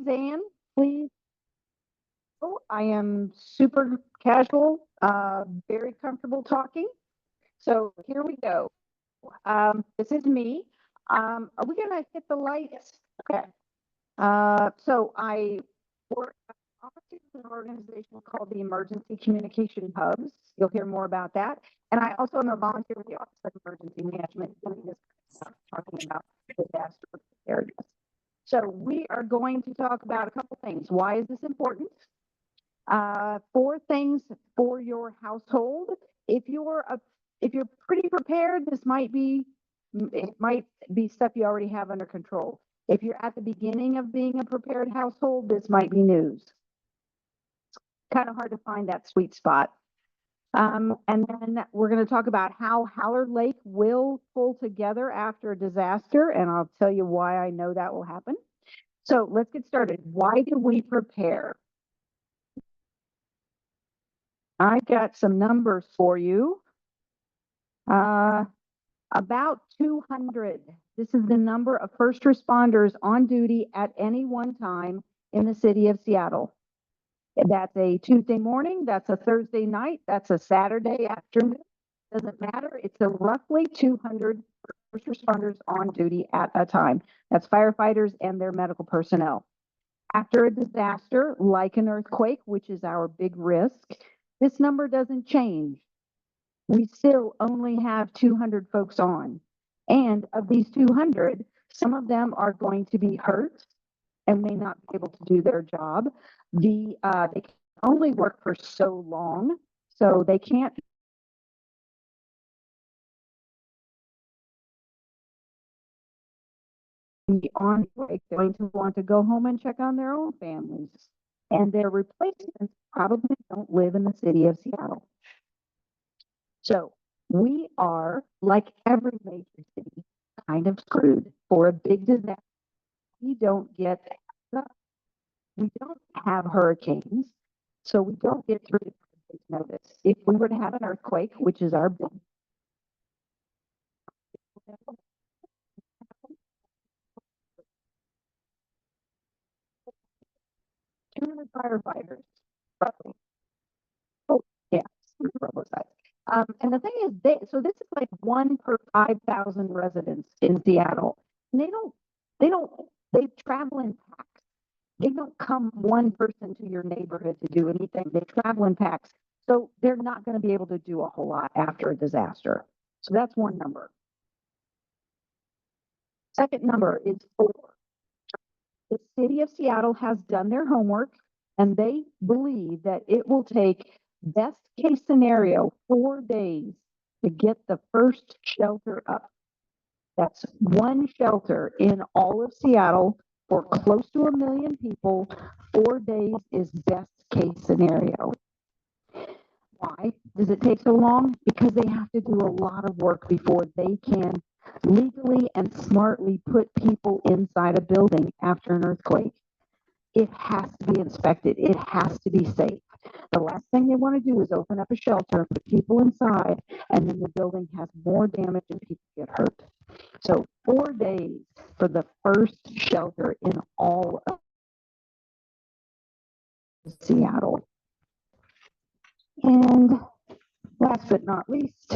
Zan, please. Oh, I am super casual, very comfortable talking. So here we go. This is me. Are we gonna hit the lights? Okay. So I work with an organization called the Emergency Communication Hubs. You'll hear more about that. And I also am a volunteer with the Office of Emergency Management, doing this kind of stuff, talking about disaster preparedness. So we are going to talk about a couple things. Why is this important? Four things for your household. If you're a, if you're pretty prepared, it might be stuff you already have under control. If you're at the beginning of being a prepared household, this might be news. It's kind of hard to find that sweet spot. And then we're going to talk about how Howard Lake will pull together after a disaster, and I'll tell you why I know that will happen. So let's get started. Why do we prepare? I got some numbers for you. About 200. This is the number of first responders on duty at any one time in the city of Seattle. That's a Tuesday morning, that's a Thursday night, that's a Saturday afternoon. Doesn't matter. It's a roughly 200 first responders on duty at a time. That's firefighters and their medical personnel. After a disaster like an earthquake, which is our big risk, this number doesn't change. We still only have 200 folks on. And of these 200, some of them are going to be hurt and may not be able to do their job. They can only work for so long, so they can't be on break. They're going to want to go home and check on their own families. And their replacements probably don't live in the city of Seattle. So we are, like every major city, kind of screwed for a big disaster. We don't get, we don't have hurricanes, so we don't get 3 days notice. If we were to have an earthquake, which is our big 200 firefighters, roughly. Oh, yeah, and the thing is, so this is like 1 per 5,000 residents in Seattle. And they travel in packs. They don't come one person to your neighborhood to do anything. They travel in packs. So they're not going to be able to do a whole lot after a disaster. So that's one number. Second number is 4. The city of Seattle has done their homework, and they believe that it will take, best case scenario, 4 days to get the first shelter up. That's one shelter in all of Seattle for close to 1 million people. 4 days is best case scenario. Why does it take so long? Because they have to do a lot of work before they can legally and smartly put people inside a building after an earthquake. It has to be inspected. It has to be safe. The last thing they want to do is open up a shelter, put people inside, and then the building has more damage and people get hurt. So 4 days for the first shelter in all of Seattle. And last but not least,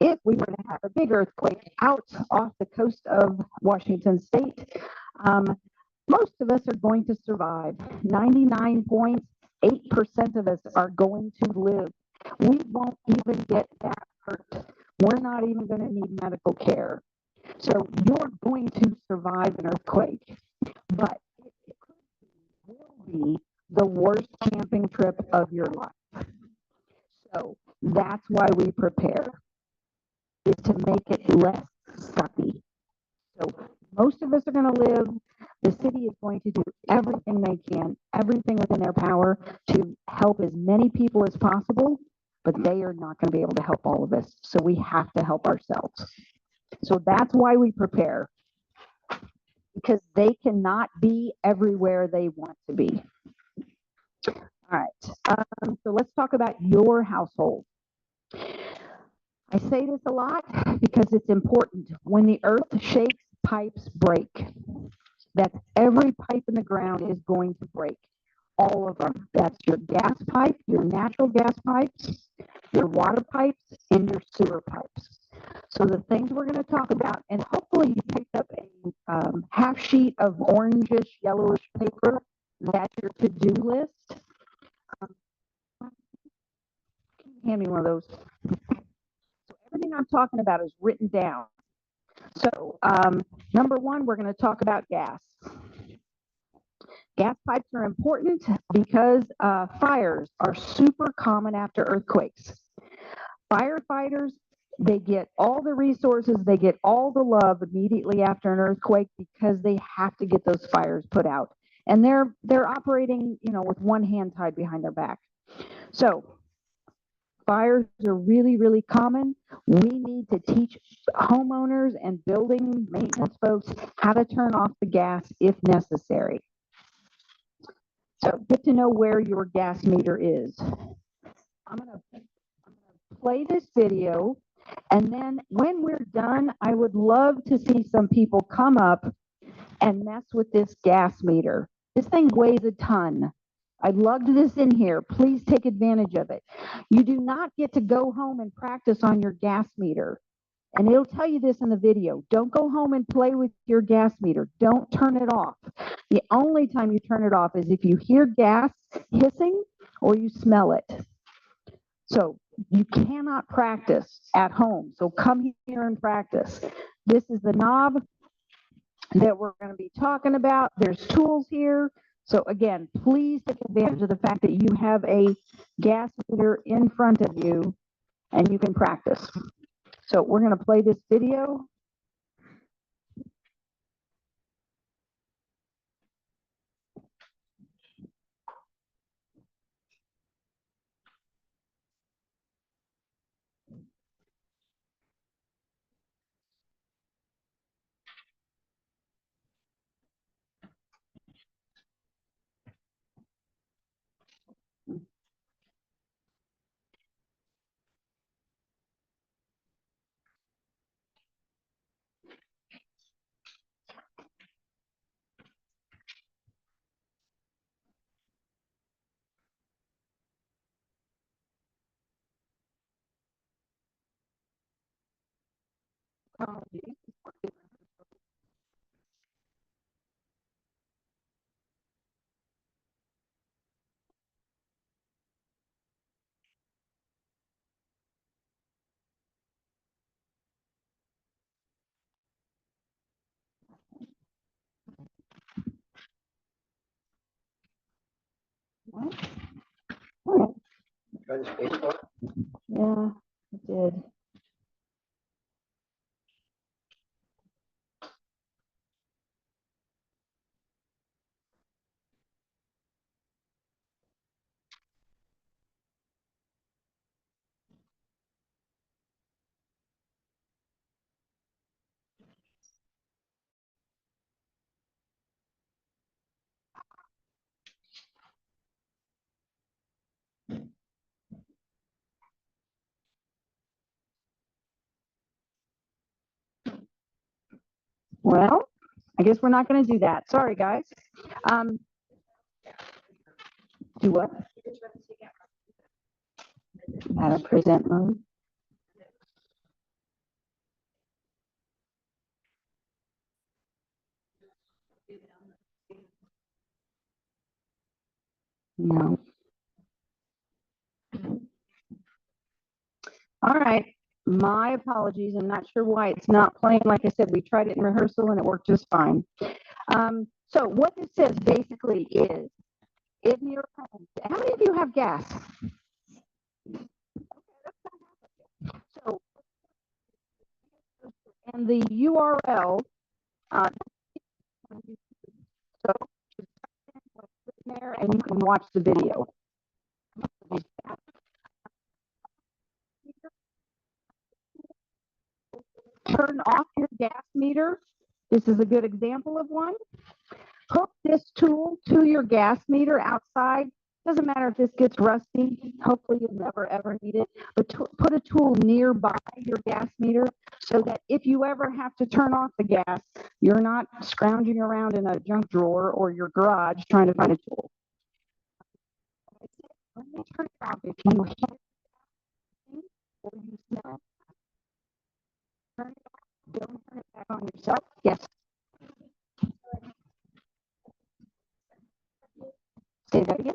if we were to have a big earthquake out off the coast of Washington state, most of us are going to survive. 99.8% of us are going to live. We won't even get that hurt. We're not even going to need medical care. So you're going to survive an earthquake, but it will be the worst camping trip of your life. So that's why we prepare, is to make it less sucky. So most of us are going to live. The city is going to do everything they can, everything within their power to help as many people as possible, but they are not going to be able to help all of us. So we have to help ourselves. So that's why we prepare, because they cannot be everywhere they want to be. All right. So let's talk about your household. I say this a lot because it's important. When the earth shakes, pipes break. That's every pipe in the ground is going to break. All of them. That's your gas pipe, your natural gas pipes, your water pipes, and your sewer pipes. So the things we're going to talk about, and hopefully you picked up a half sheet of orangish, yellowish paper. That's your to-do list. Hand me one of those. So everything I'm talking about is written down. So number one, we're going to talk about gas. Gas pipes are important because fires are super common after earthquakes. Firefighters, they get all the resources, they get all the love immediately after an earthquake because they have to get those fires put out. And they're operating, with one hand tied behind their back. So fires are really, really common. We need to teach homeowners and building maintenance folks how to turn off the gas if necessary. So get to know where your gas meter is. I'm going to play this video, and then when we're done, I would love to see some people come up and mess with this gas meter. This thing weighs a ton. I lugged this in here. Please take advantage of it. You do not get to go home and practice on your gas meter. And it'll tell you this in the video. Don't go home and play with your gas meter. Don't turn it off. The only time you turn it off is if you hear gas hissing or you smell it. So you cannot practice at home. So come here and practice. This is the knob that we're going to be talking about. There's tools here. So again, please take advantage of the fact that you have a gas meter in front of you and you can practice. So we're going to play this video. Yeah, it did. Well, I guess we're not going to do that. Sorry, guys. Do what? Out of present mode. No. All right. My apologies. I'm not sure why it's not playing. Like I said, we tried it in rehearsal and it worked just fine. So what this says basically is, in your home, how many of you have gas? So, and the URL, so there and you can watch the video. Turn off your gas meter. This is a good example of one. Hook this tool to your gas meter outside. Doesn't matter if this gets rusty. Hopefully you'll never ever need it. But put a tool nearby your gas meter so that if you ever have to turn off the gas, you're not scrounging around in a junk drawer or your garage trying to find a tool. Let me turn it off. If you hear or you smell, turn it off. Don't turn it back on yourself. Yes. Say that again.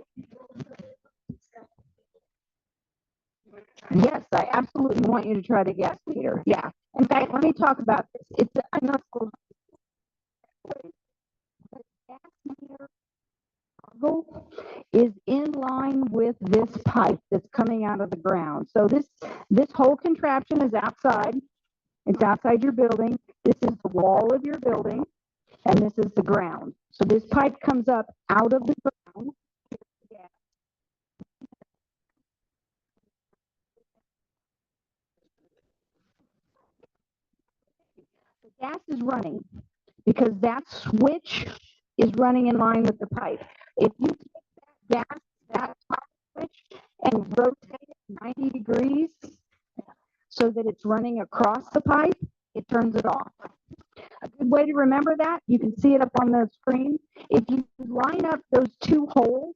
Yes, I absolutely want you to try the gas meter. Yeah. In fact, let me talk about this. I know it's a little, the gas meter is in line with this pipe that's coming out of the ground. So this whole contraption is outside. It's outside your building. This is the wall of your building, and this is the ground. So this pipe comes up out of the ground. The gas is running because that switch is running in line with the pipe. If you take that gas, that top switch, and rotate it 90 degrees so that it's running across the pipe, it turns it off. A good way to remember that, you can see it up on the screen. If you line up those two holes,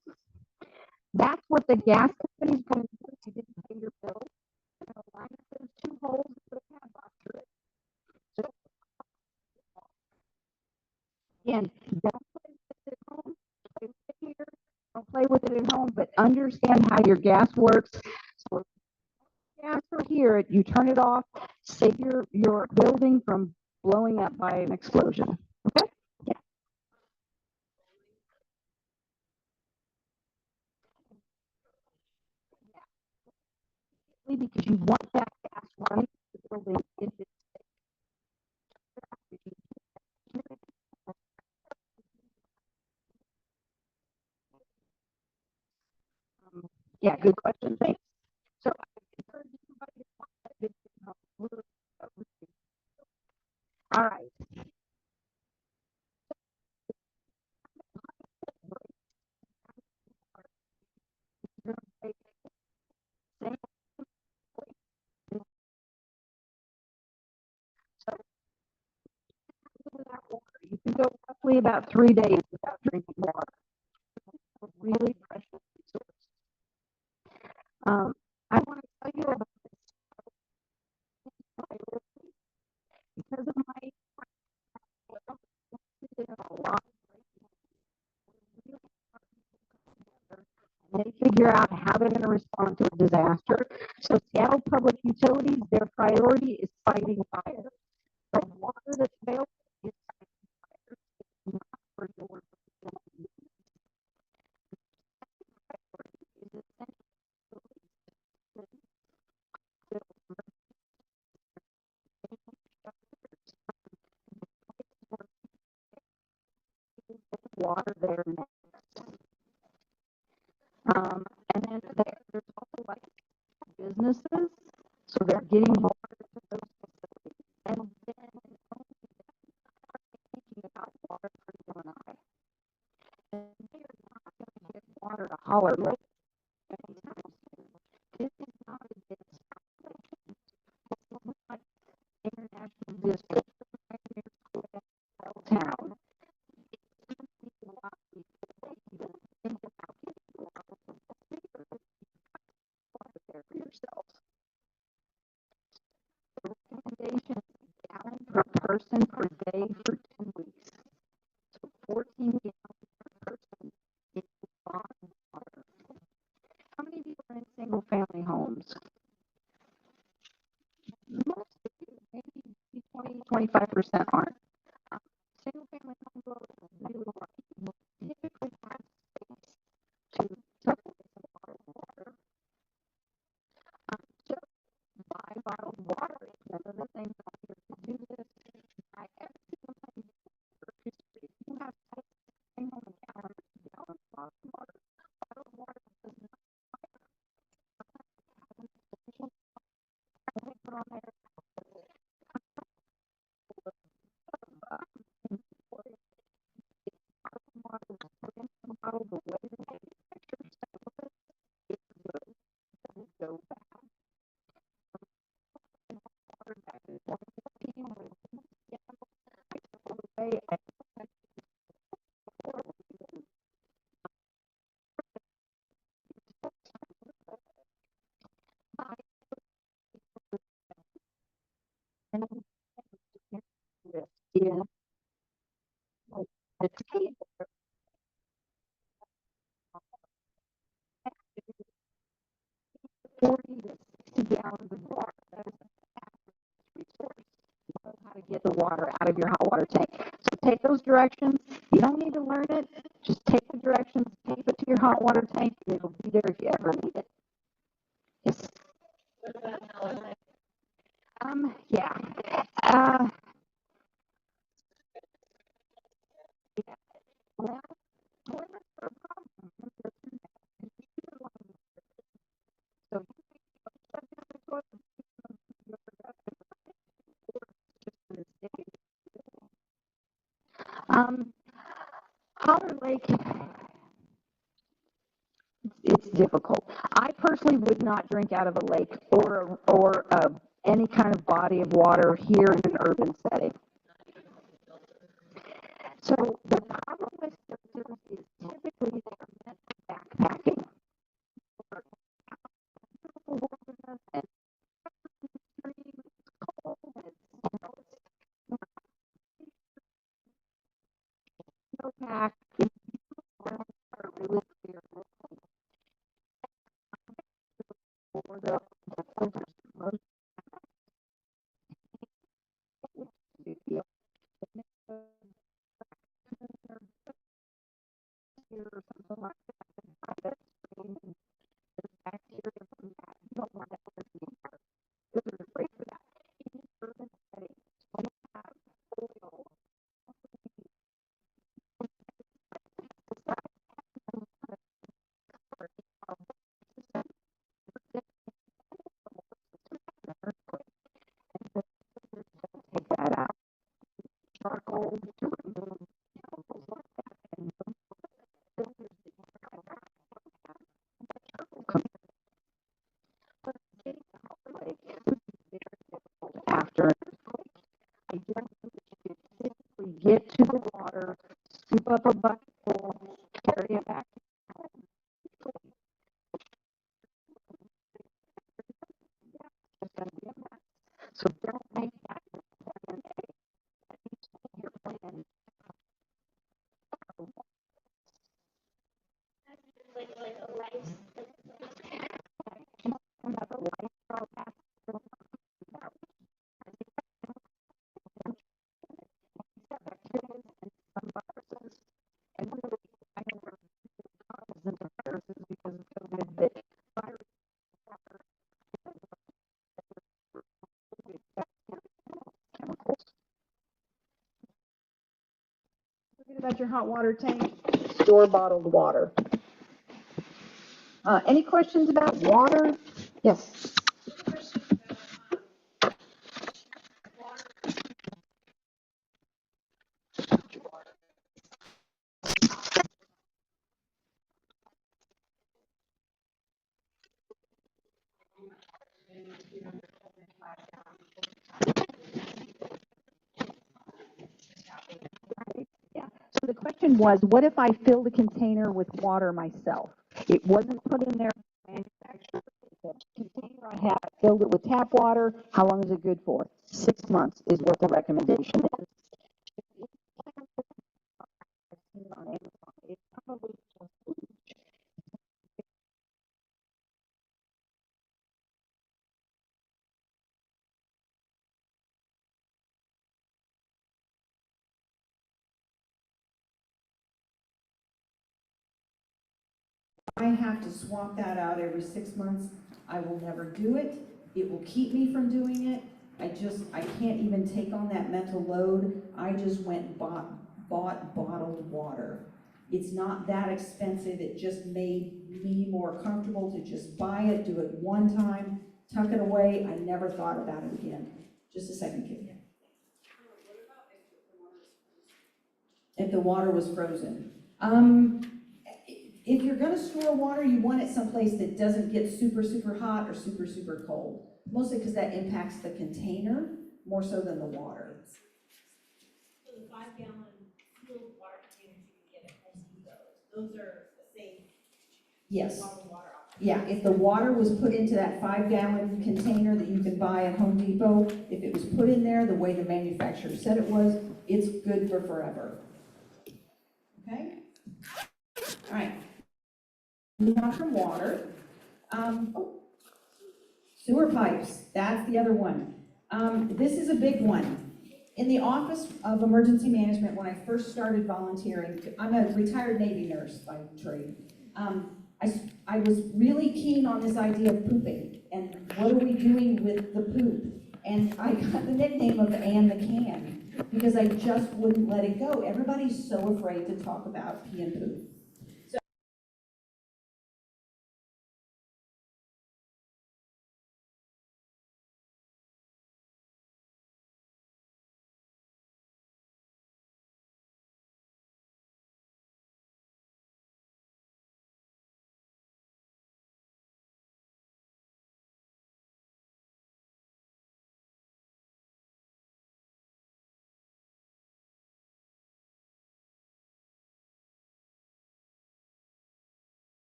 that's what the gas company is going to do if you didn't pay your bill. They're going to line up those two holes and put a padlock through it. So again, don't play with it at home. Play with it here. Don't play with it at home, but understand how your gas works. So gas are here, you turn it off, save your building from blowing up by an explosion. Okay? Yeah. Because you want that gas running the building if it's yeah, good question. Thanks. So I encourage everybody to watch that video. All right. You can go roughly about 3 days without drinking water. It's a really precious resource. I want to tell you about because of my a lot. They figure out how they're going to respond to a disaster. So Seattle Public Utilities, their priority is fighting fire. The water that's available is not for your water there next. And then there's also like businesses, so they're getting water to those facilities. And then thinking about water for you and I. And they are not going to get water to holler lake anytime soon. This is not a business population. This is not international district town. Think about getting water there for yourself. The recommendation is a gallon per person per day for 2 weeks. So 14 gallons per person is a lot of water. How many people are in single family homes? Most of you, maybe 20-25% aren't. Single family home dwellers are really lucky. You typically have space to supplement some water. So buy bottled water is one of the things I'm here to do this. I every single time if you have same home gallons bottled water. Bottled water does not put on there. the table, 40 to 60 gallons of water. That is the resource. Know how to get the water out of your hot water tank. So take those directions. You don't need to learn it. Just take the directions, tape it to your hot water tank, and it'll be there if you ever need it. Yes. Yeah. Yeah. Well, toilets are a problem. So um, Holler Lake, it's difficult. I personally would not drink out of a lake or any kind of body of water here in an urban setting. So the problem with filters is typically they're meant for backpacking. And snowpack are really clear for the filters. Most do feel or something like that. Bacteria from that. You don't want that to be filters are great for that. In urban settings, we have oil, take that out. Charcoal to remove chemicals like that. And some filters that you have charcoal come but getting the Hopper Lake is very difficult after an earthquake. I don't think that you can physically get to the water, scoop up a bucket full, carry it back. So don't make that your plan. Another lifestyle aspect bacteria and some viruses. And really, I know we're cognizant of viruses because of COVID, but viruses chemicals. Forget about your hot water tank. Store bottled water. Any questions about water? Yes. Yeah. So the question was, what if I filled a container with water myself? It wasn't put in there. The container I had, I filled it with tap water. How long is it good for? 6 months is what the recommendation is. It's probably I have to swap that out every 6 months. I will never do it. It will keep me from doing it. I can't even take on that mental load. I just went and bought bottled water. It's not that expensive. It just made me more comfortable to just buy it, do it one time, tuck it away. I never thought about it again. Just a second, kid. If the water was frozen. If you're gonna store water, you want it someplace that doesn't get super, super hot or super, super cold. Mostly because that impacts the container more so than the water. So the 5-gallon sealed water containers you can get at Home Depot, those are safe Yes. bottled water options. Yeah, if the water was put into that 5-gallon container that you can buy at Home Depot, if it was put in there the way the manufacturer said it was, it's good for forever. not from water. Sewer pipes, that's the other one. This is a big one. In the Office of Emergency Management, when I first started volunteering, I'm a retired Navy nurse by trade. I was really keen on this idea of pooping, and what are we doing with the poop? And I got the nickname of Ann the Can, because I just wouldn't let it go. Everybody's so afraid to talk about pee and poop.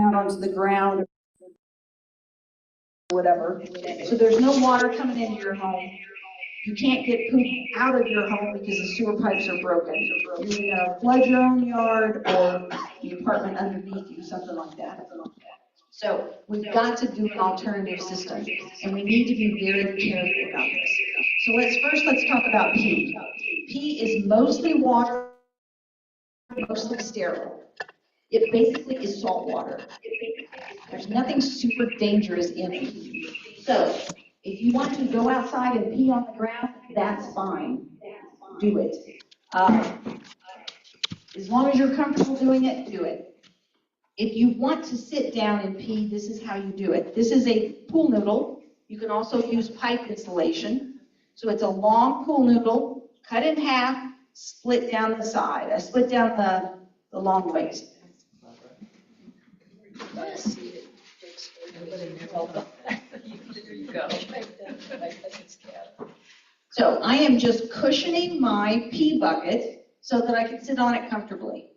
Out onto the ground, or whatever. So there's no water coming into your home. You can't get poop out of your home because the sewer pipes are broken. You're gonna flood your own yard or the apartment underneath you, something like that. So we've got to do an alternative system, and we need to be very careful about this. So let's talk about pee. Pee is mostly water, mostly sterile. It basically is salt water. There's nothing super dangerous in it. So if you want to go outside and pee on the ground, that's fine. Do it. As long as you're comfortable doing it, do it. If you want to sit down and pee, this is how you do it. This is a pool noodle. You can also use pipe installation. So it's a long pool noodle, cut in half, split down the side. Split down the long ways. So I am just cushioning my pee bucket so that I can sit on it comfortably.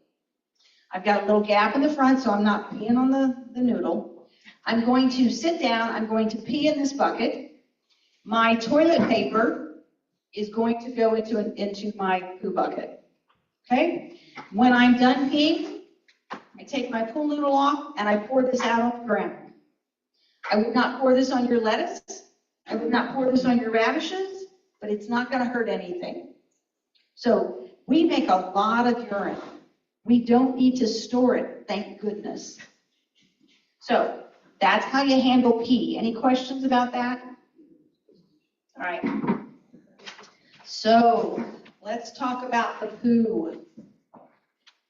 I've got a little gap in the front so I'm not peeing on the noodle. I'm going to sit down, I'm going to pee in this bucket. My toilet paper is going to go into my poo bucket, okay? When I'm done peeing, I take my pool noodle off and I pour this out on the ground. I would not pour this on your lettuce. I would not pour this on your radishes, but it's not going to hurt anything. So we make a lot of urine. We don't need to store it, thank goodness. So that's how you handle pee. Any questions about that? All right. So let's talk about the poo.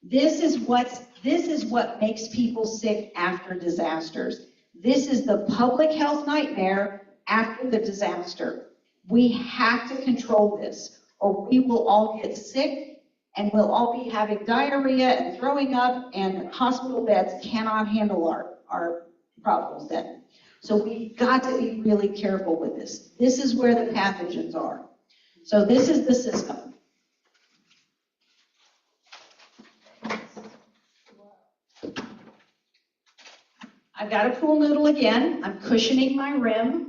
This is what makes people sick after disasters. This is the public health nightmare after the disaster. We have to control this, or we will all get sick, and we'll all be having diarrhea and throwing up, and hospital beds cannot handle our problems then. So we've got to be really careful with this. This is where the pathogens are. So this is the system. I've got a pool noodle again. I'm cushioning my rim.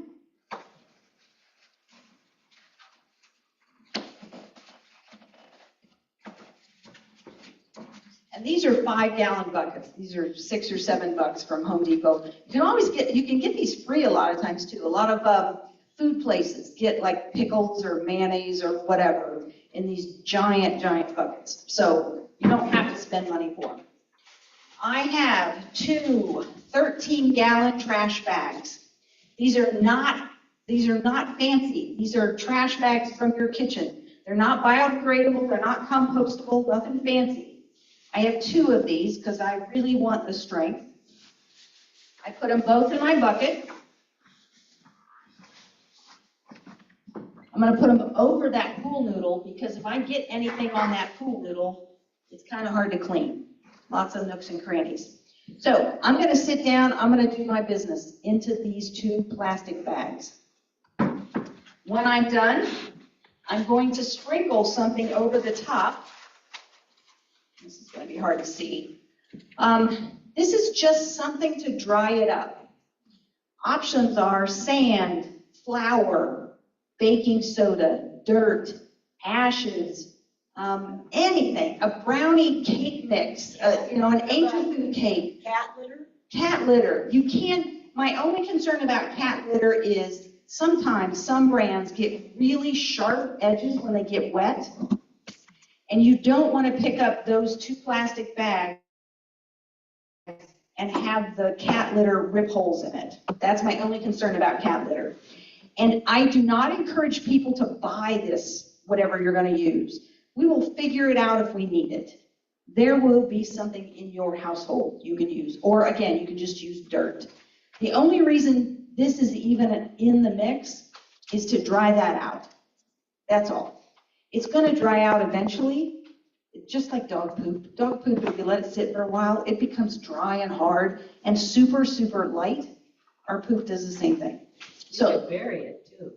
And these are 5-gallon buckets. These are $6 or $7 from Home Depot. You can get these free a lot of times too. A lot of food places get like pickles or mayonnaise or whatever in these giant buckets. So you don't have to spend money for them. I have 2 13-gallon trash bags. These are not fancy. These are trash bags from your kitchen. They're not biodegradable, they're not compostable, nothing fancy. I have 2 of these because I really want the strength. I put them both in my bucket. I'm going to put them over that pool noodle because if I get anything on that pool noodle, it's kind of hard to clean. Lots of nooks and crannies. So I'm going to sit down, I'm going to do my business into these 2 plastic bags. When I'm done, I'm going to sprinkle something over the top. This is going to be hard to see. This is just something to dry it up. Options are sand, flour, baking soda, dirt, ashes, anything, a brownie cake mix, an angel food cake. Cat litter? Cat litter. You can't, my only concern about cat litter is sometimes some brands get really sharp edges when they get wet, and you don't want to pick up those 2 plastic bags and have the cat litter rip holes in it. That's my only concern about cat litter. And I do not encourage people to buy this, whatever you're going to use. We will figure it out if we need it. There will be something in your household you can use. Or again, you can just use dirt. The only reason this is even in the mix is to dry that out. That's all. It's going to dry out eventually. Just like dog poop. Dog poop, if you let it sit for a while, it becomes dry and hard and super, super light. Our poop does the same thing. You could bury it too.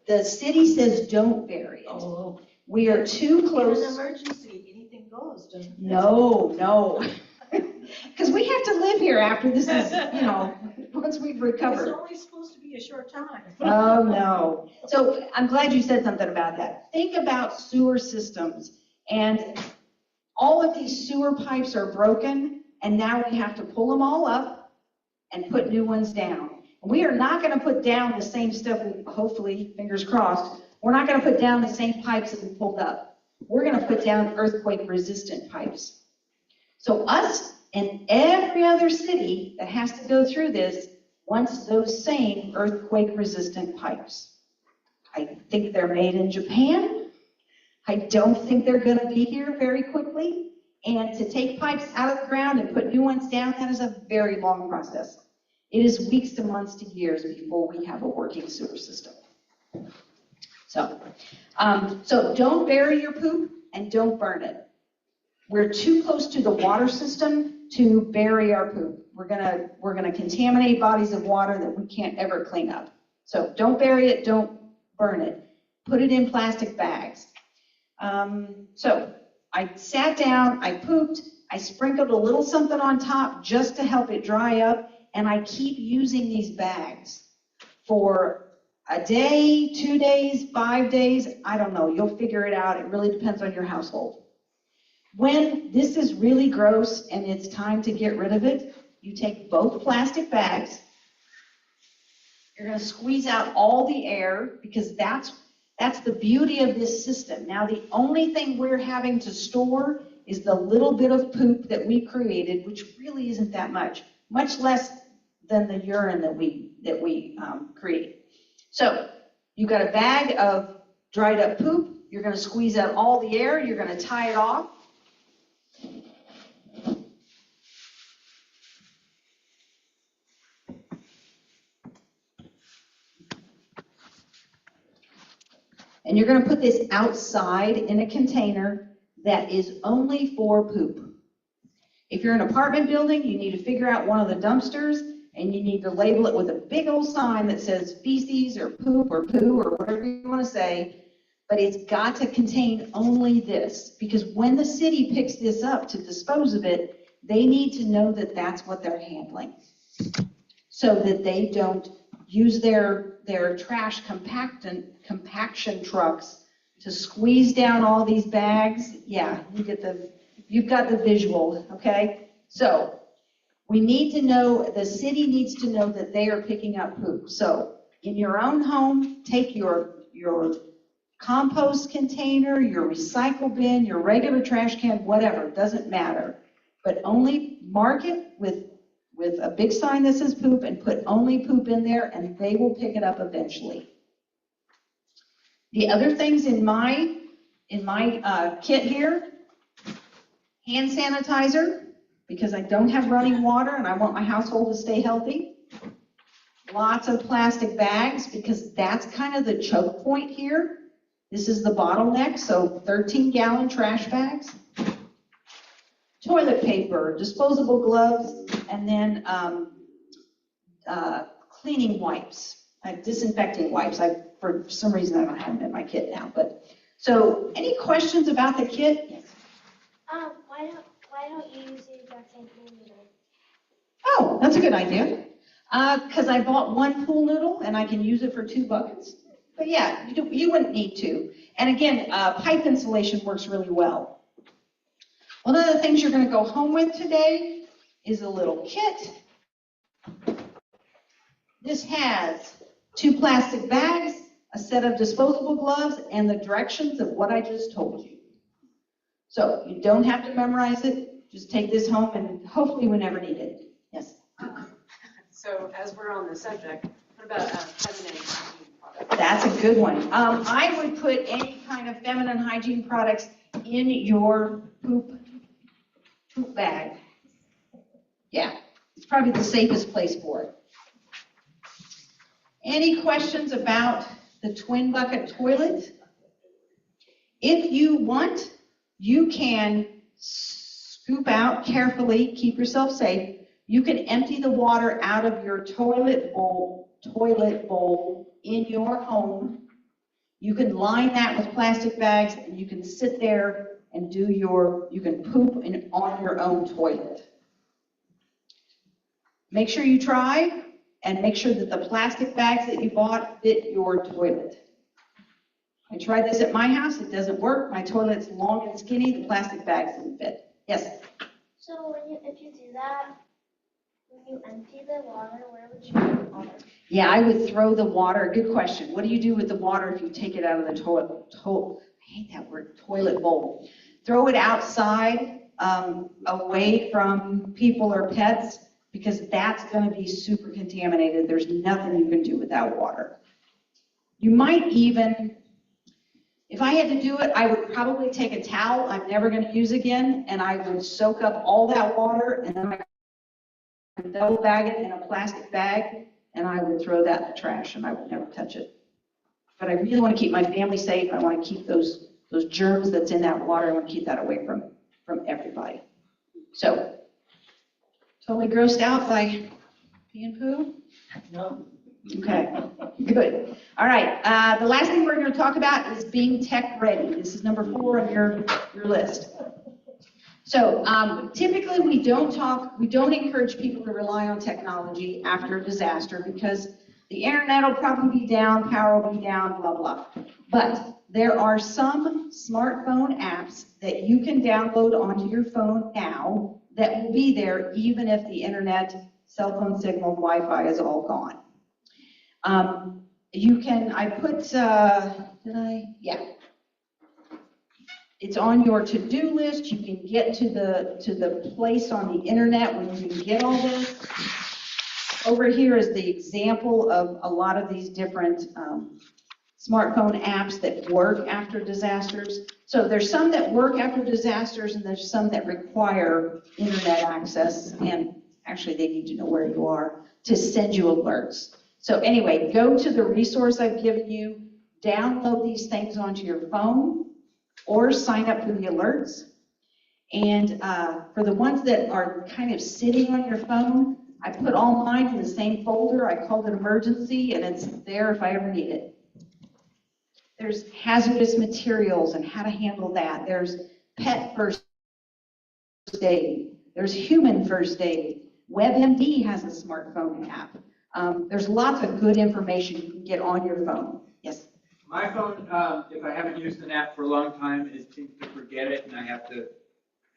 The city says don't bury it. Oh. We are too In close. an emergency, anything goes, doesn't it? No. Because we have to live here after this is, once we've It's recovered. only supposed to be a short time. Oh, no. So I'm glad you said something about that. Think about sewer systems. And all of these sewer pipes are broken, and now we have to pull them all up and put new ones down. We are not going to put down the same stuff, hopefully, fingers crossed, we're not going to put down the same pipes that we pulled up. We're going to put down earthquake-resistant pipes. So us and every other city that has to go through this wants those same earthquake-resistant pipes. I think they're made in Japan. I don't think they're going to be here very quickly. And to take pipes out of the ground and put new ones down, that is a very long process. It is weeks to months to years before we have a working sewer system. So don't bury your poop and don't burn it. We're too close to the water system to bury our poop. We're gonna contaminate bodies of water that we can't ever clean up. So don't bury it, don't burn it. Put it in plastic bags. So I sat down, I pooped, I sprinkled a little something on top just to help it dry up, and I keep using these bags for a day, 2 days, 5 days, I don't know, you'll figure it out. It really depends on your household. When this is really gross and it's time to get rid of it, you take both plastic bags, you're going to squeeze out all the air, because that's the beauty of this system. Now, the only thing we're having to store is the little bit of poop that we created, which really isn't that much less than the urine that we create. So you've got a bag of dried up poop. You're going to squeeze out all the air. You're going to tie it off. And you're going to put this outside in a container that is only for poop. If you're in an apartment building, you need to figure out one of the dumpsters, and you need to label it with a big old sign that says feces or poop or poo or whatever you want to say, but it's got to contain only this, because when the city picks this up to dispose of it, they need to know that that's what they're handling, so that they don't use their trash compaction trucks to squeeze down all these bags. Yeah, you've got the visual, okay? So we need to know, the city needs to know that they are picking up poop. So in your own home, take your compost container, your recycle bin, your regular trash can, whatever, doesn't matter. But only mark it with a big sign that says poop, and put only poop in there, and they will pick it up eventually. The other things in my kit here, hand sanitizer, because I don't have running water and I want my household to stay healthy. Lots of plastic bags, because that's kind of the choke point here. This is the bottleneck, so 13-gallon trash bags. Toilet paper, disposable gloves, and then cleaning wipes, disinfecting wipes. For some reason, I don't have them in my kit now. But so, any questions about the kit? Yes. Why why don't you use the exact same pool noodle? Oh, that's a good idea. Because I bought one pool noodle and I can use it for 2 buckets. But yeah, you wouldn't need to. And again, pipe insulation works really well. One of the things you're going to go home with today is a little kit. This has 2 plastic bags, a set of disposable gloves, and the directions of what I just told you. So you don't have to memorize it. Just take this home and hopefully we never need it. Yes? So as we're on the subject, what about feminine hygiene products? That's a good one. I would put any kind of feminine hygiene products in your poop bag. Yeah, it's probably the safest place for it. Any questions about the twin bucket toilet? If you want, you can scoop out carefully, keep yourself safe. You can empty the water out of your toilet bowl in your home. You can line that with plastic bags and you can sit there and you can poop on your own toilet. Make sure you try and make sure that the plastic bags that you bought fit your toilet. I tried this at my house, it doesn't work. My toilet's long and skinny, the plastic bags didn't fit. Yes? So if you do that, when you empty the water, where would you put the water? Yeah, I would throw the water. Good question. What do you do with the water if you take it out of the toilet? I hate that word, toilet bowl. Throw it outside, away from people or pets, because that's going to be super contaminated. There's nothing you can do with that water. You might even, if I had to do it, I would probably take a towel I'm never going to use again, and I would soak up all that water, and then I would double bag it in a plastic bag, and I would throw that in the trash, and I would never touch it. But I really want to keep my family safe. I want to keep those germs that's in that water. I want to keep that away from everybody. So, totally grossed out by pee and poo? No. Okay, good. All right, the last thing we're going to talk about is being tech ready. This is number 4 on your list. So typically we don't encourage people to rely on technology after a disaster because the internet will probably be down, power will be down, blah, blah. But there are some smartphone apps that you can download onto your phone now that will be there even if the internet, cell phone signal, Wi-Fi is all gone. It's on your to-do list. You can get to the place on the internet where you can get all this. Over here is the example of a lot of these different smartphone apps that work after disasters. So there's some that work after disasters and there's some that require internet access, and actually they need to know where you are to send you alerts. So anyway, go to the resource I've given you, download these things onto your phone, or sign up for the alerts. And for the ones that are kind of sitting on your phone, I put all mine in the same folder. I called it emergency, and it's there if I ever need it. There's hazardous materials and how to handle that. There's pet first aid. There's human first aid. WebMD has a smartphone app. There's lots of good information you can get on your phone. Yes? My phone, if I haven't used an app for a long time, it seems to forget it, and I have to,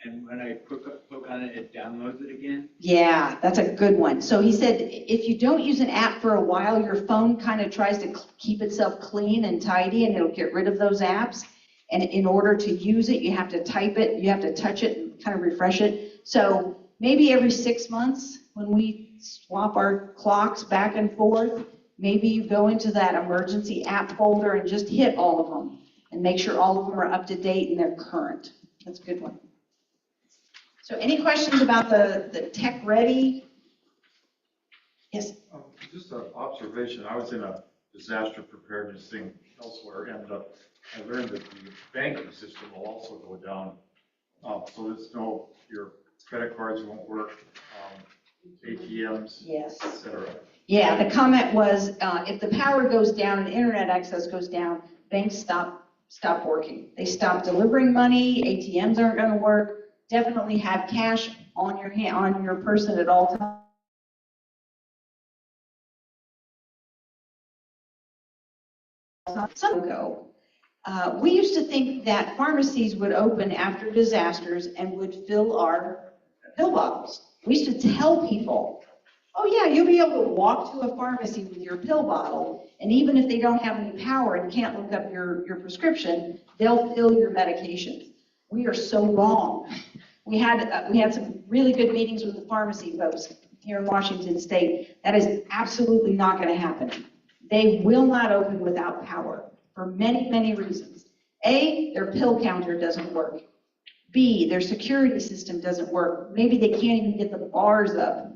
and when I poke on it, it downloads it again. Yeah, that's a good one. So he said if you don't use an app for a while, your phone kind of tries to keep itself clean and tidy, and it'll get rid of those apps. And in order to use it, you have to type it, you have to touch it and kind of refresh it. So maybe every 6 months when we swap our clocks back and forth, maybe you go into that emergency app folder and just hit all of them and make sure all of them are up to date and they're current. That's a good one. So any questions about the tech ready? Yes? Just an observation. I was in a disaster preparedness thing elsewhere, and I learned that the banking system will also go down. So there's your credit cards won't work, ATMs, Yes. etc. Yeah, the comment was if the power goes down and internet access goes down, banks stop working. They stop delivering money, ATMs aren't going to work. definitely have cash on your hand, on your person at all times. Some ago, we used to think that pharmacies would open after disasters and would fill our pill bottles. We used to tell people, oh yeah, you'll be able to walk to a pharmacy with your pill bottle, and even if they don't have any power and can't look up your prescription, they'll fill your medications. We are so wrong. We had some really good meetings with the pharmacy folks here in Washington State. That is absolutely not going to happen. They will not open without power for many, many reasons. A, their pill counter doesn't work. B, their security system doesn't work. Maybe they can't even get the bars up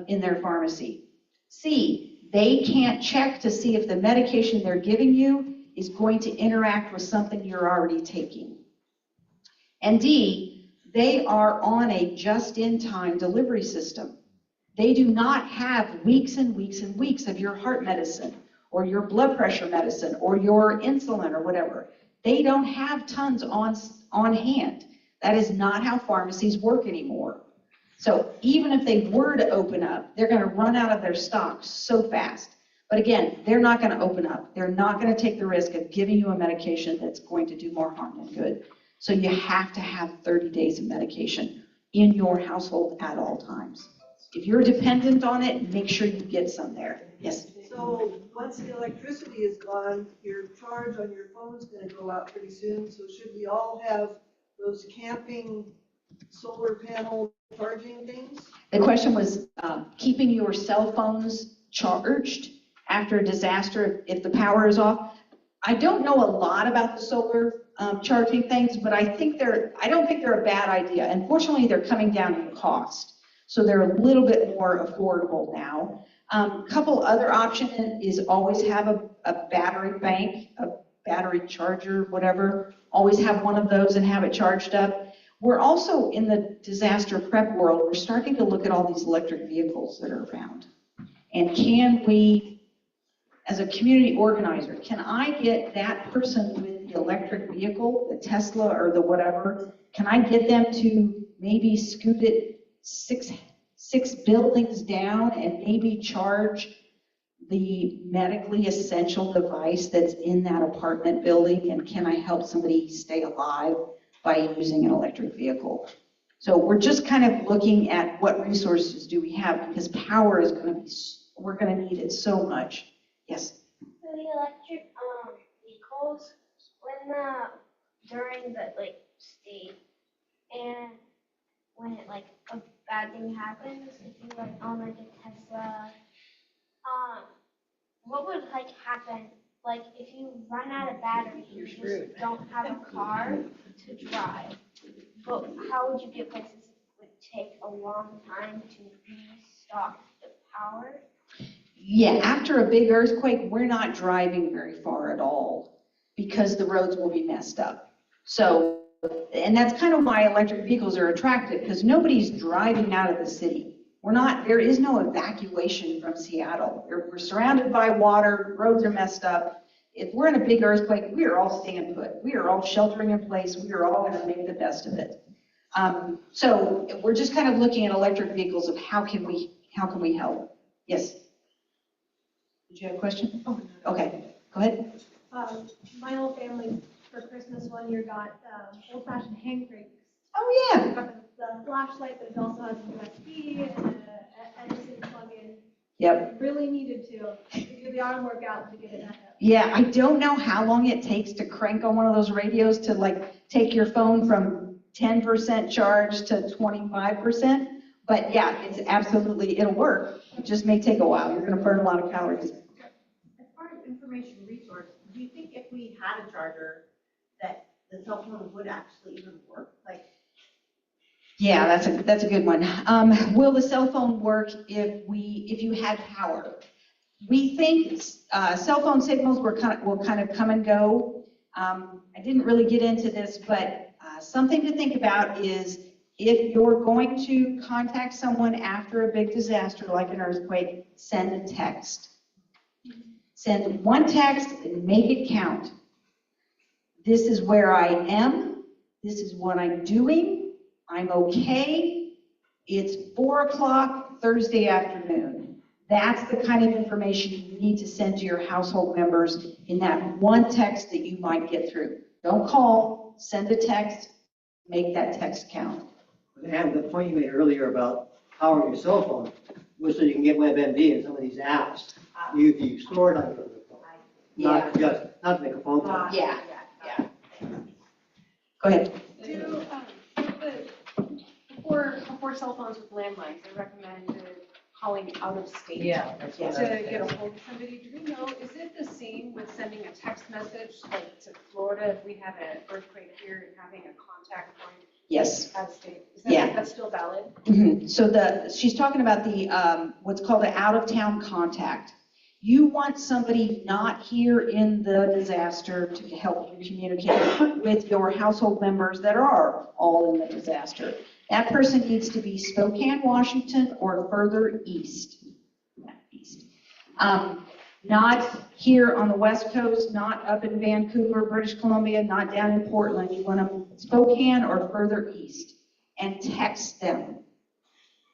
in their pharmacy. C, they can't check to see if the medication they're giving you is going to interact with something you're already taking. And D, they are on a just-in-time delivery system. They do not have weeks and weeks and weeks of your heart medicine or your blood pressure medicine or your insulin or whatever. They don't have tons on hand. That is not how pharmacies work anymore. So even if they were to open up, they're going to run out of their stock so fast. But again, they're not going to open up. They're not going to take the risk of giving you a medication that's going to do more harm than good. So you have to have 30 days of medication in your household at all times. If you're dependent on it, make sure you get some there. Yes? So once the electricity is gone, your charge on your phone's going to go out pretty soon. So should we all have those camping solar panel charging things? The question was keeping your cell phones charged after a disaster if the power is off. I don't know a lot about the solar charging things, but I don't think they're a bad idea. Unfortunately, they're coming down in cost. So they're a little bit more affordable now. A couple other options is always have a battery bank, a battery charger, whatever. Always have one of those and have it charged up. We're also in the disaster prep world, we're starting to look at all these electric vehicles that are around. And can we, as a community organizer, can I get that person with the electric vehicle, the Tesla or the whatever, can I get them to maybe scoot it six buildings down and maybe charge the medically essential device that's in that apartment building? And can I help somebody stay alive by using an electric vehicle? So we're just kind of looking at what resources do we have, because power is going to be, we're going to need it so much. Yes? For the electric vehicles, when during the state and when it a bad thing happens, if you own a Tesla, what would happen? If you run out of battery, you just don't have a car to drive. But how would you get places? It would take a long time to restock the power. Yeah, after a big earthquake, we're not driving very far at all because the roads will be messed up. So, and that's kind of why electric vehicles are attractive, because nobody's driving out of the city. There is no evacuation from Seattle. We're surrounded by water, roads are messed up. If we're in a big earthquake, we are all staying put. We are all sheltering in place. We are all going to make the best of it. So we're just kind of looking at electric vehicles of how can we help? Yes? Did you have a question? Oh, okay, go ahead. My whole family for Christmas one year got old-fashioned hand cranks. Oh yeah. The flashlight, but it also has a USB and a Edison plug-in. Yep. Really needed to do the arm workout to get it back up. Yeah, I don't know how long it takes to crank on one of those radios to take your phone from 10% charge to 25%. But yeah, it's absolutely, it'll work. It just may take a while. You're going to burn a lot of calories. As far as information resource, do you think if we had a charger that the cell phone would actually even work? Yeah, that's a good one. Will the cell phone work if you had power? We think cell phone signals will kind of come and go. I didn't really get into this, but something to think about is if you're going to contact someone after a big disaster like an earthquake, send a text. Send one text and make it count. This is where I am. This is what I'm doing. I'm okay. It's 4 o'clock Thursday afternoon. That's the kind of information you need to send to your household members in that one text that you might get through. Don't call, send a text, make that text count. And the point you made earlier about powering your cell phone was so you can get WebMD and some of these apps. You store it on your phone, not to make a phone call. Yeah. Go ahead. Before cell phones with landlines, they recommended calling out of state. Yeah, that's what To I was get a hold of somebody. Do we know, is it the same with sending a text message like to Florida if we have an earthquake here and having a contact point? Yes. Out of state? Is Yeah. that still valid? So she's talking about the, what's called an out-of-town contact. You want somebody not here in the disaster to help you communicate with your household members that are all in the disaster. That person needs to be Spokane, Washington, or further east. Not here on the West Coast, not up in Vancouver, British Columbia, not down in Portland. You want them Spokane or further east, and text them.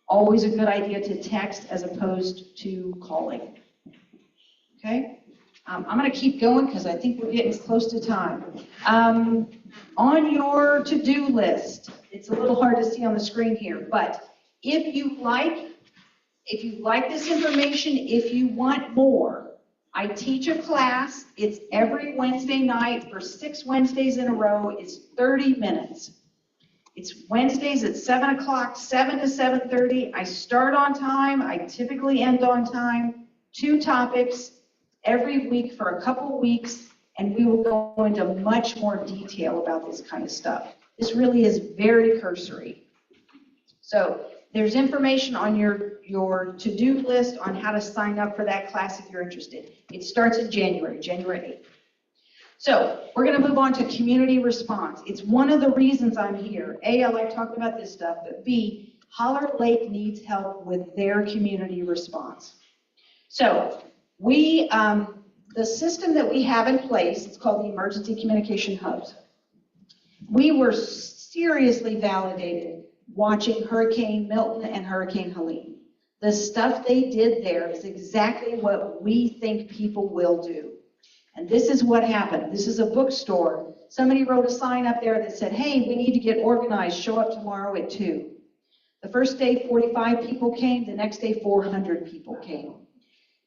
Always a good idea to text as opposed to calling. Okay? I'm going to keep going because I think we're getting close to time. On your to-do list, it's a little hard to see on the screen here, but if you like this information, if you want more, I teach a class. It's every Wednesday night for 6 Wednesdays in a row. It's 30 minutes. It's Wednesdays at 7 o'clock, 7 to 7:30. I start on time. I typically end on time. 2 topics every week for a couple weeks, and we will go into much more detail about this kind of stuff. This really is very cursory. So there's information on your to-do list on how to sign up for that class if you're interested. It starts in January 8th. So we're going to move on to community response. It's one of the reasons I'm here. A, I like talking about this stuff, but B, Holler Lake needs help with their community response. So the system that we have in place, it's called the Emergency Communication Hubs. We were seriously validated watching Hurricane Milton and Hurricane Helene. The stuff they did there is exactly what we think people will do. And this is what happened. This is a bookstore. Somebody wrote a sign up there that said, hey, we need to get organized. Show up tomorrow at 2. The first day, 45 people came. The next day, 400 people came.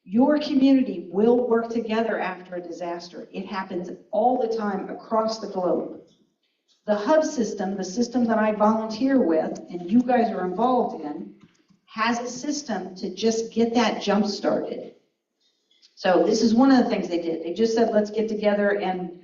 Your community will work together after a disaster. It happens all the time across the globe. The hub system, the system that I volunteer with, and you guys are involved in, has a system to just get that jump started. So this is one of the things they did. They just said, let's get together and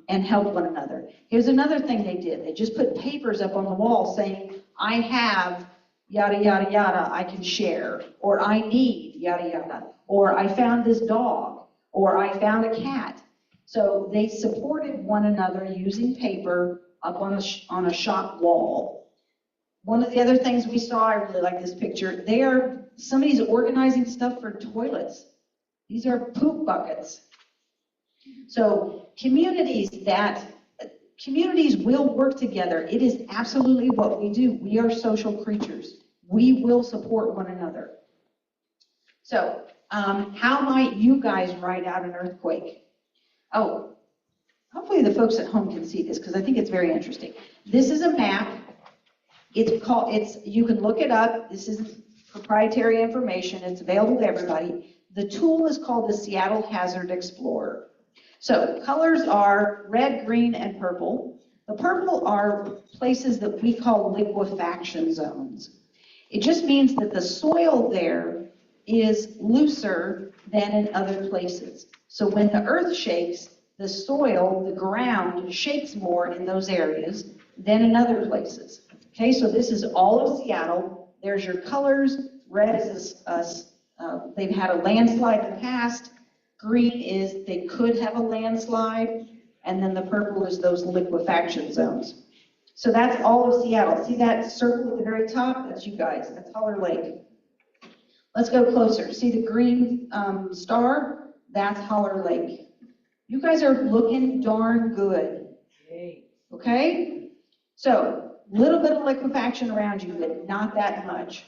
help one another. Here's another thing they did. They just put papers up on the wall saying, I have yada, yada, yada, I can share, or I need yada, yada, or I found this dog, or I found a cat. So they supported one another using paper up on a shop wall. One of the other things we saw, I really like this picture, somebody's organizing stuff for toilets. These are poop buckets. So communities will work together. It is absolutely what we do. We are social creatures. We will support one another. So how might you guys ride out an earthquake? Oh, hopefully the folks at home can see this because I think it's very interesting. This is a map. You can look it up. This is proprietary information. It's available to everybody. The tool is called the Seattle Hazard Explorer. So colors are red, green, and purple. The purple are places that we call liquefaction zones. It just means that the soil there is looser than in other places. So when the earth shakes, the soil, the ground, shakes more in those areas than in other places. Okay, so this is all of Seattle. There's your colors. Red is they've had a landslide in the past. Green is they could have a landslide. And then the purple is those liquefaction zones. So that's all of Seattle. See that circle at the very top? That's you guys. That's Holler Lake. Let's go closer. See the green star? That's Holler Lake. You guys are looking darn good. Okay? So Little bit of liquefaction around you, but not that much.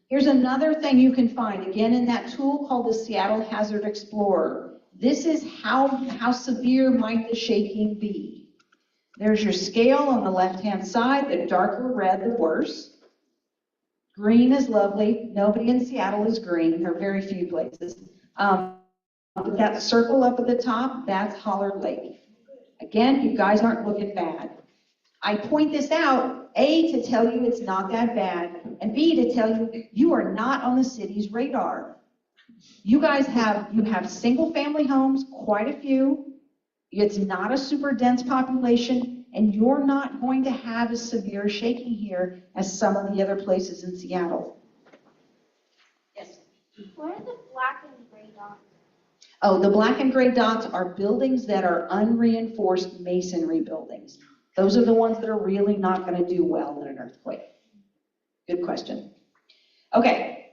Here's another thing you can find, again, in that tool called the Seattle Hazard Explorer. This is how severe might the shaking be. There's your scale on the left-hand side. The darker red, the worse. Green is lovely. Nobody in Seattle is green. There are very few places. That circle up at the top, that's Holler Lake. Again, you guys aren't looking bad. I point this out, A, to tell you it's not that bad, and B, to tell you you are not on the city's radar. You guys have single-family homes, quite a few. It's not a super dense population, and you're not going to have as severe shaking here as some of the other places in Seattle. Yes? What are the black and gray dots? Oh, the black and gray dots are buildings that are unreinforced masonry buildings. Those are the ones that are really not going to do well in an earthquake. Good question. Okay,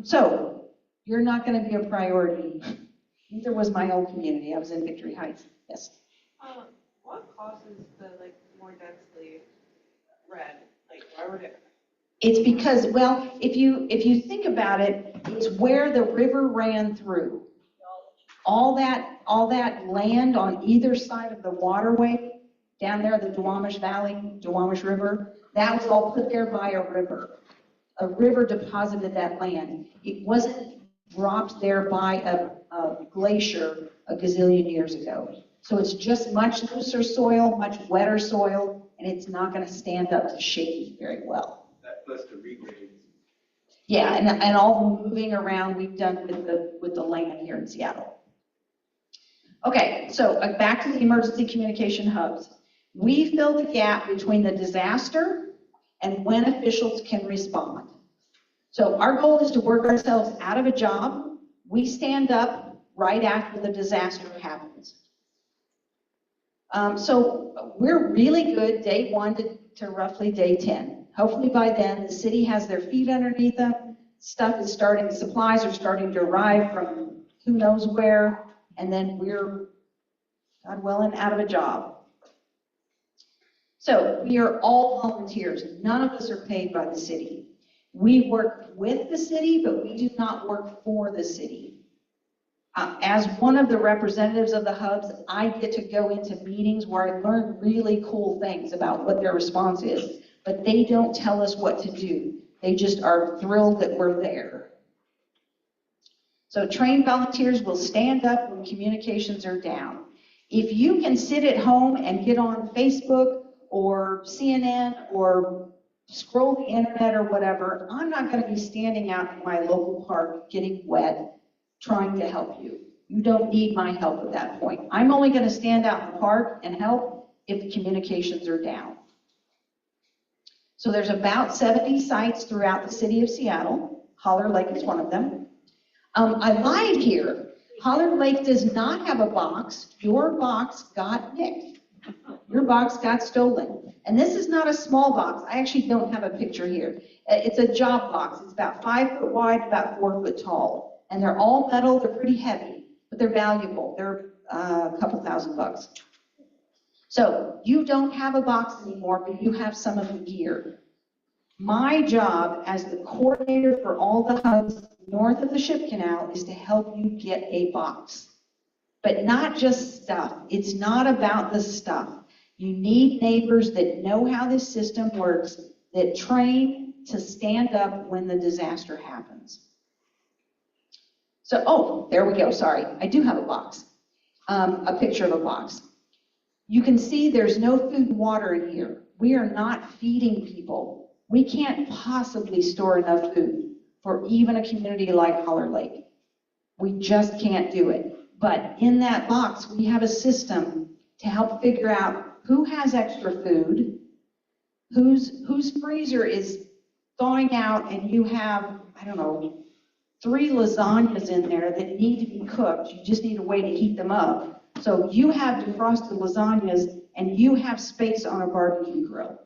so you're not going to be a priority. Neither was my old community. I was in Victory Heights. Yes? What causes the more densely red? Why would it? It's because, well, if you think about it, it's where the river ran through. All that land on either side of the waterway, down there, the Duwamish Valley, Duwamish River, that was all put there by a river. A river deposited that land. It wasn't dropped there by a glacier a gazillion years ago. So it's just much looser soil, much wetter soil, and it's not going to stand up to shaking very well. That plus the regrades. Yeah, and all the moving around we've done with the land here in Seattle. Okay, so back to the emergency communication hubs. We fill the gap between the disaster and when officials can respond. So our goal is to work ourselves out of a job. We stand up right after the disaster happens. So we're really good day 1 to roughly day 10. Hopefully by then the city has their feet underneath them. Supplies are starting to arrive from who knows where, and then we're, God willing, out of a job. So we are all volunteers. None of us are paid by the city. We work with the city, but we do not work for the city. As one of the representatives of the hubs, I get to go into meetings where I learn really cool things about what their response is, but they don't tell us what to do. They just are thrilled that we're there. So trained volunteers will stand up when communications are down. If you can sit at home and get on Facebook or CNN or scroll the internet or whatever, I'm not going to be standing out in my local park getting wet trying to help you. You don't need my help at that point. I'm only going to stand out in the park and help if communications are down. So there's about 70 sites throughout the city of Seattle. Holler Lake is one of them. I lied here. Holler Lake does not have a box. Your box got nicked. Your box got stolen. And this is not a small box. I actually don't have a picture here. It's a job box. It's about 5 foot wide, about 4 foot tall. And they're all metal. They're pretty heavy, but they're valuable. They're a couple $1,000. So you don't have a box anymore, but you have some of the gear. My job as the coordinator for all the hubs north of the Ship Canal is to help you get a box. But not just stuff. It's not about the stuff. You need neighbors that know how this system works, that train to stand up when the disaster happens. So, oh, there we go. Sorry. I do have a box, a picture of a box. You can see there's no food and water in here. We are not feeding people. We can't possibly store enough food for even a community like Holler Lake. We just can't do it. But in that box, we have a system to help figure out who has extra food, whose freezer is thawing out, and you have, I don't know, 3 lasagnas in there that need to be cooked. You just need a way to heat them up. So you have defrosted lasagnas, and you have space on a barbecue grill.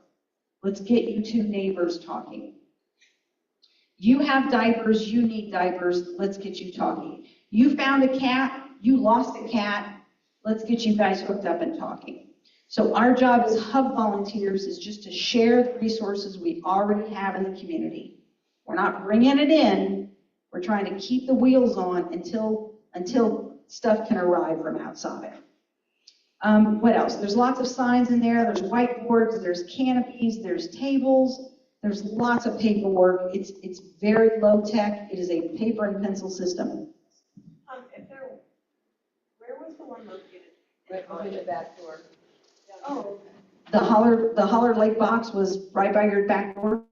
Let's get you 2 neighbors talking. You have diapers, you need diapers, let's get you talking. You found a cat, you lost a cat, let's get you guys hooked up and talking. So our job as hub volunteers is just to share the resources we already have in the community. We're not bringing it in, we're trying to keep the wheels on until stuff can arrive from outside. What else? There's lots of signs in there, there's whiteboards, there's canopies, there's tables, there's lots of paperwork. It's very low tech, it is a paper and pencil system. Where was the one located? Right behind the back door. Oh. The Holler Lake box was right by your back door?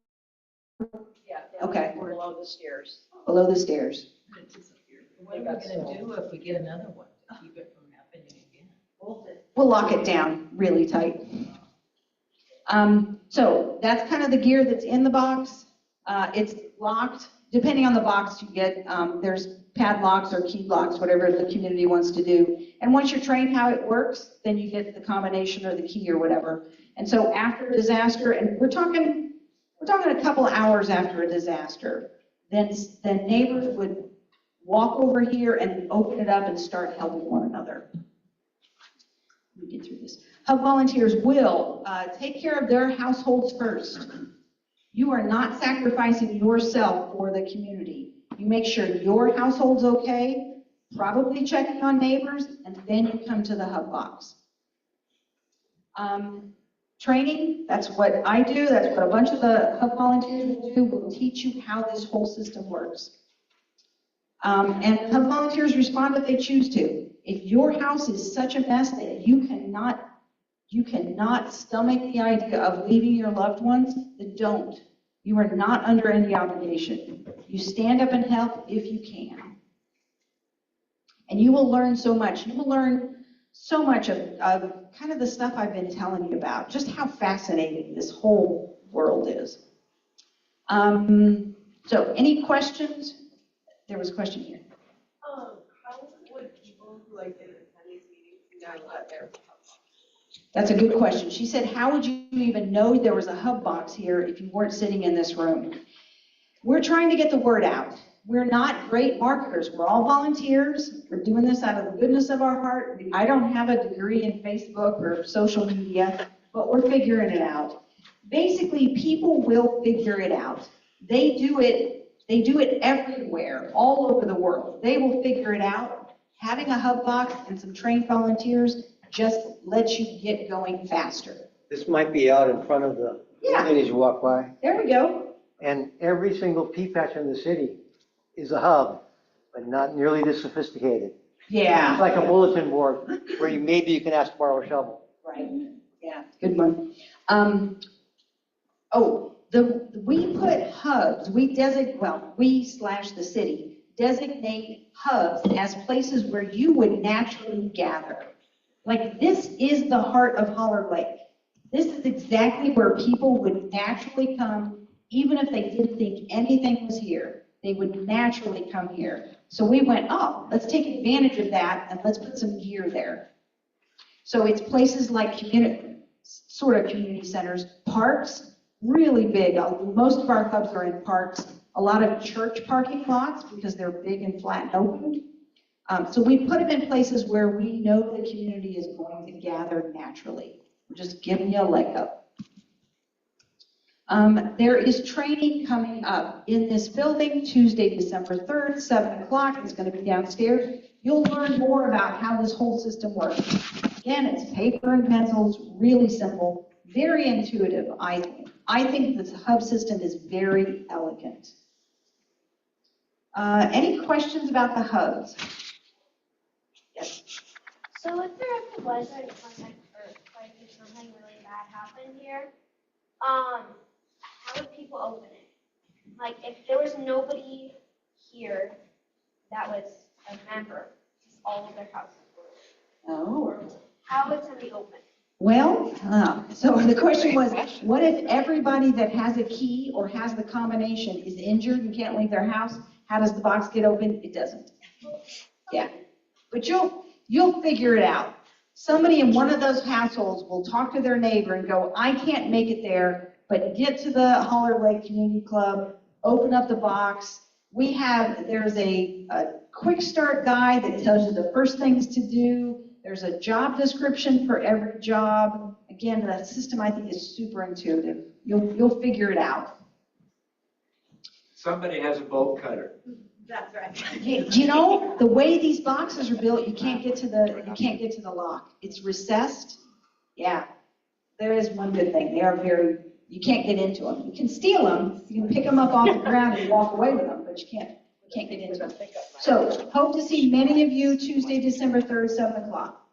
Yeah. Okay. Below the stairs. Below the stairs. What are we gonna do if we get another one to keep it from happening again? We'll lock it down really tight. So that's kind of the gear that's in the box. It's locked. Depending on the box you get, there's padlocks or key locks, whatever the community wants to do. And once you're trained how it works, then you get the combination or the key or whatever. And so after a disaster, and we're talking a couple hours after a disaster, then neighbors would walk over here and open it up and start helping one another. Let me get through this. Hub volunteers will take care of their households first. You are not sacrificing yourself for the community. You make sure your household's okay, probably checking on neighbors, and then you come to the hub box. Training, that's what I do, that's what a bunch of the hub volunteers will do. We'll teach you how this whole system works. And hub volunteers respond if they choose to. If your house is such a mess that you cannot stomach the idea of leaving your loved ones, then don't. You are not under any obligation. You stand up and help if you can. And you will learn so much. You will learn so much of kind of the stuff I've been telling you about, just how fascinating this whole world is. So any questions? There was a question here. How would people who like didn't attend these meetings know that they're? That's a good question. She said, how would you even know there was a hub box here if you weren't sitting in this room? We're trying to get the word out. We're not great marketers. We're all volunteers. We're doing this out of the goodness of our heart. I don't have a degree in Facebook or social media, but we're figuring it out. Basically, people will figure it out. They do it everywhere, all over the world. They will figure it out. Having a hub box and some trained volunteers just lets you get going faster. This might be out in front of the building as you walk by. There we go. And every single P-patch in the city is a hub, but not nearly this sophisticated. Yeah. It's like a bulletin board where maybe you can ask to borrow a shovel. Right. Yeah, good one. We put hubs, we/the city designate hubs as places where you would naturally gather. Like this is the heart of Holler Lake. This is exactly where people would naturally come, even if they didn't think anything was here. They would naturally come here. So we went, oh, let's take advantage of that and let's put some gear there. So it's places like community centers, parks, really big. Most of our hubs are in parks. A lot of church parking lots because they're big and flat and open. So we put them in places where we know the community is going to gather naturally. We're just giving you a leg up. There is training coming up in this building Tuesday, December 3rd, 7 o'clock. It's going to be downstairs. You'll learn more about how this whole system works. Again, it's paper and pencils, really simple, very intuitive, I think. I think this hub system is very elegant. Any questions about the hubs? Yes. So if there ever was an earthquake or something really bad happened here, how would people open it? Like if there was nobody here that was a member, because all of their houses were. Oh. How would somebody open it? Well, so the question was, what if everybody that has a key or has the combination is injured and can't leave their house? How does the box get open? It doesn't. Yeah. But you'll figure it out. Somebody in one of those households will talk to their neighbor and go, I can't make it there, but get to the Holler Lake Community Club, open up the box. There's a quick start guide that tells you the first things to do. There's a job description for every job. again, the system I think is super intuitive. You'll figure it out. Somebody has a bolt cutter. That's right. Hey, do you know, the way these boxes are built, you can't get to the lock. It's recessed. Yeah, there is one good thing. They are you can't get into them. You can steal them, you can pick them up off the ground and walk away with them, but you can't get into them. So, hope to see many of you Tuesday, December 3rd, 7 o'clock.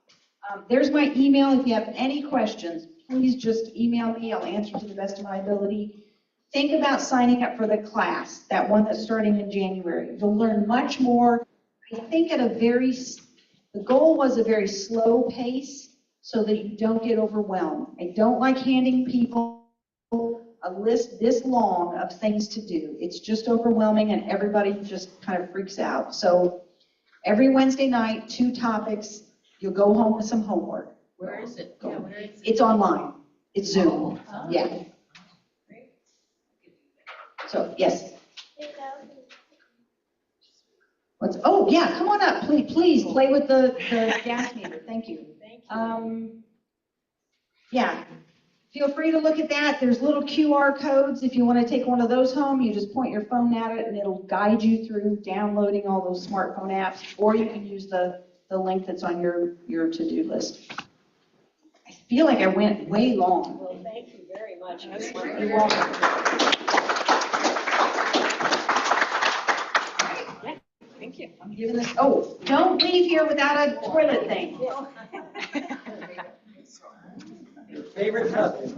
There's my email. If you have any questions, please just email me. I'll answer to the best of my ability. Think about signing up for the class, that one that's starting in January. You'll learn much more. I think the goal was a very slow pace so that you don't get overwhelmed. I don't like handing people a list this long of things to do. It's just overwhelming and everybody just kind of freaks out. So every Wednesday night, 2 topics. You'll go home with some homework. Where is it? Yeah, where is it? It's online. It's Zoom. Oh. Yeah. Great. So, yes. Oh, yeah, come on up, please play with the gas meter. Thank you. Thank you. Yeah, feel free to look at that. There's little QR codes. If you want to take one of those home, you just point your phone at it and it'll guide you through downloading all those smartphone apps, or you can use the link that's on your to-do list. I feel like I went way long. Well, thank you very much. You're welcome. Thank you. I'm giving this, don't leave here without a toilet thing. Favorite subject.